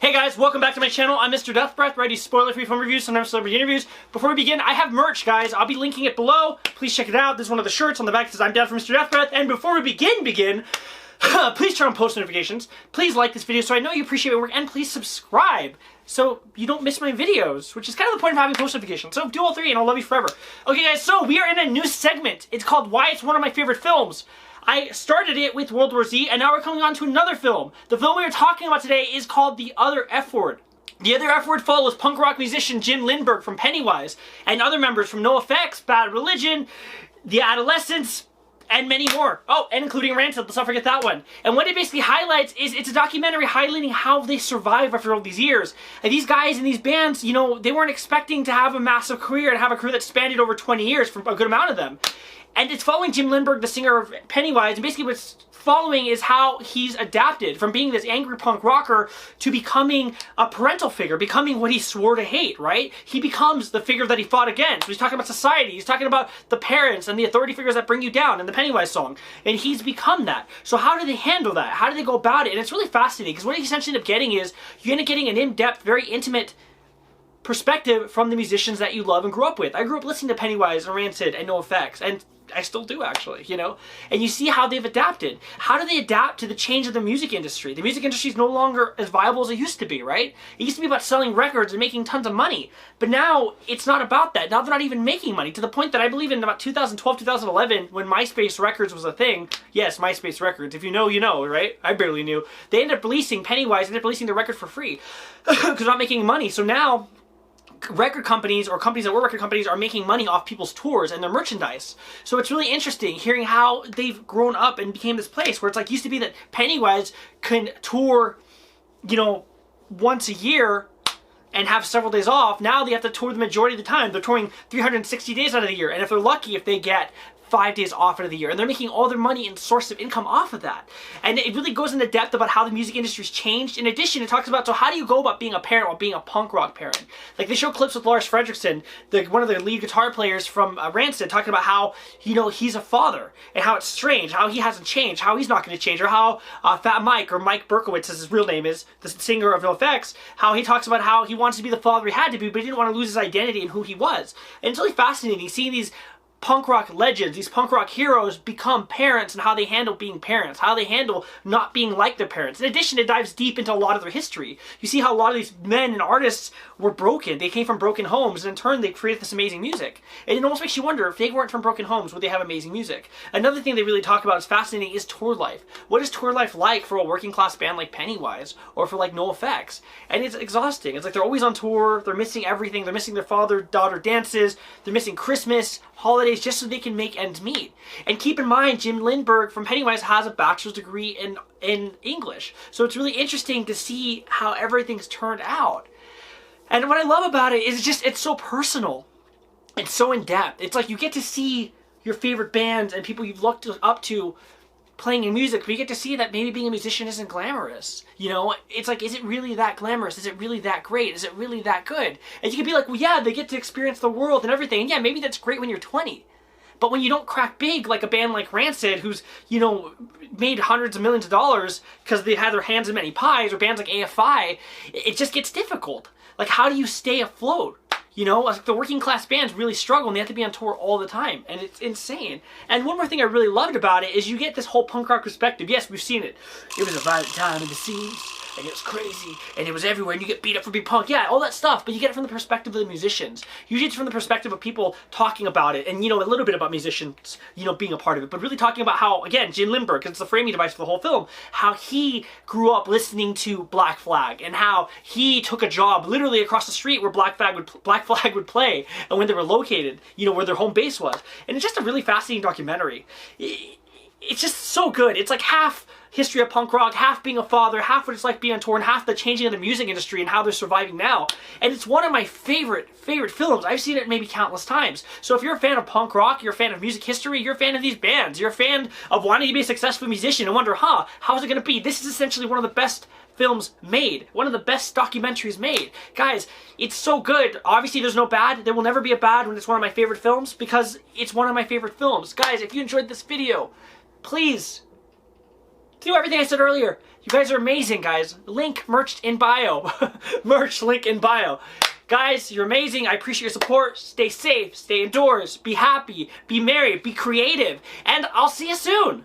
Hey guys, welcome back to my channel. I'm Mr. Deathbreath, where I do spoiler-free film reviews, sometimes celebrity interviews. Before we begin, I have merch, guys. I'll be linking it below. Please check it out. This is one of the shirts on the back that says I'm down for Mr. Deathbreath. And before we begin, please turn on post notifications. Please like this video so I know you appreciate my work, and please subscribe so you don't miss my videos, which is kind of the point of having post notifications. So do all three and I'll love you forever. Okay guys, so we are in a new segment. It's called Why It's One of My Favorite Films. I started it with World War Z, and now we're coming on to another film. The film we are talking about today is called The Other F Word. The Other F Word follows punk rock musician Jim Lindberg from Pennywise, and other members from NoFX, Bad Religion, The Adolescents, and many more. Oh, and including Rancid, let's not forget that one. And what it basically highlights is it's a documentary highlighting how they survive after all these years. And these guys in these bands, you know, they weren't expecting to have a massive career and have a career that spanned over 20 years for a good amount of them. And it's following Jim Lindberg, the singer of Pennywise, and basically what's following is how he's adapted from being this angry punk rocker to becoming a parental figure, becoming what he swore to hate, right? He becomes the figure that he fought against. He's talking about society, he's talking about the parents and the authority figures that bring you down in the Pennywise song. And he's become that. So how do they handle that? How do they go about it? And it's really fascinating, because what you essentially end up getting is, you end up getting an in-depth, very intimate perspective from the musicians that you love and grew up with. I grew up listening to Pennywise and Rancid and NoFX, and I still do actually, you know? And you see how they've adapted. How do they adapt to the change of the music industry? The music industry is no longer as viable as it used to be, right? It used to be about selling records and making tons of money. But now, it's not about that. Now they're not even making money, to the point that I believe in about 2012, 2011, when MySpace Records was a thing. Yes, MySpace Records. If you know, you know, right? I barely knew. They ended up releasing, Pennywise ended up releasing the record for free. Because they're not making money. So now, record companies, or companies that were record companies, are making money off people's tours and their merchandise. So it's really interesting hearing how they've grown up and became this place where it's like, used to be that Pennywise can tour, you know, once a year and have several days off. Now they have to tour the majority of the time. They're touring 360 days out of the year, and if they're lucky, if they get 5 days off out of the year, and they're making all their money and source of income off of that. And it really goes into depth about how the music industry's changed. In addition, it talks about, so how do you go about being a parent while being a punk rock parent? Like, they show clips with Lars Fredriksson, one of the lead guitar players from Rancid, talking about how, you know, he's a father, and how it's strange, how he hasn't changed, how he's not going to change, or how Fat Mike, or Mike Berkowitz, as his real name is, the singer of NoFX, how he talks about how he wants to be the father he had to be, but he didn't want to lose his identity and who he was. And it's really fascinating seeing these punk rock legends, these punk rock heroes, become parents, and how they handle being parents, how they handle not being like their parents. In addition, it dives deep into a lot of their history. You see how a lot of these men and artists were broken. They came from broken homes, and in turn they created this amazing music. And it almost makes you wonder, if they weren't from broken homes, would they have amazing music? Another thing they really talk about is fascinating is tour life. What is tour life like for a working class band like Pennywise, or for like NoFX? And it's exhausting. It's like they're always on tour, they're missing everything, they're missing their father-daughter dances, they're missing Christmas, holidays, just so they can make ends meet. And keep in mind, Jim Lindberg from Pennywise has a bachelor's degree in English. So it's really interesting to see how everything's turned out. And what I love about it is just, it's so personal. It's so in-depth. It's like you get to see your favorite bands and people you've looked up to playing in music, but you get to see that maybe being a musician isn't glamorous. You know, it's like, is it really that glamorous? Is it really that great? Is it really that good? And you can be like, well, yeah, they get to experience the world and everything. And yeah, maybe that's great when you're 20. But when you don't crack big, like a band like Rancid, who's, you know, made hundreds of millions of dollars because they had their hands in many pies, or bands like AFI, it just gets difficult. Like, how do you stay afloat? You know, like the working class bands really struggle, and they have to be on tour all the time, and it's insane. And one more thing I really loved about it is you get this whole punk rock perspective. Yes, we've seen it. It was a violent time in the scenes, and it was crazy, and it was everywhere, and you get beat up for being punk. Yeah, all that stuff, but you get it from the perspective of the musicians. Usually it's from the perspective of people talking about it, and, you know, a little bit about musicians, you know, being a part of it, but really talking about how, again, Jim Lindberg, because it's the framing device for the whole film, how he grew up listening to Black Flag, and how he took a job literally across the street where Black Flag would play, and when they were located, you know, where their home base was. And it's just a really fascinating documentary. It's just so good. It's like half history of punk rock, half being a father, half what it's like being on tour, and half the changing of the music industry and how they're surviving now. And it's one of my favorite films. I've seen it maybe countless times. So if you're a fan of punk rock, you're a fan of music history, you're a fan of these bands, you're a fan of wanting to be a successful musician and wonder, how's it going to be? This is essentially one of the best films made. One of the best documentaries made. Guys, it's so good. Obviously, there's no bad. There will never be a bad when it's one of my favorite films, because it's one of my favorite films. Guys, if you enjoyed this video, please do everything I said earlier. You guys are amazing, guys. Link merched in bio. Merch link in bio. Guys, you're amazing. I appreciate your support. Stay safe, stay indoors, be happy, be merry, be creative, and I'll see you soon.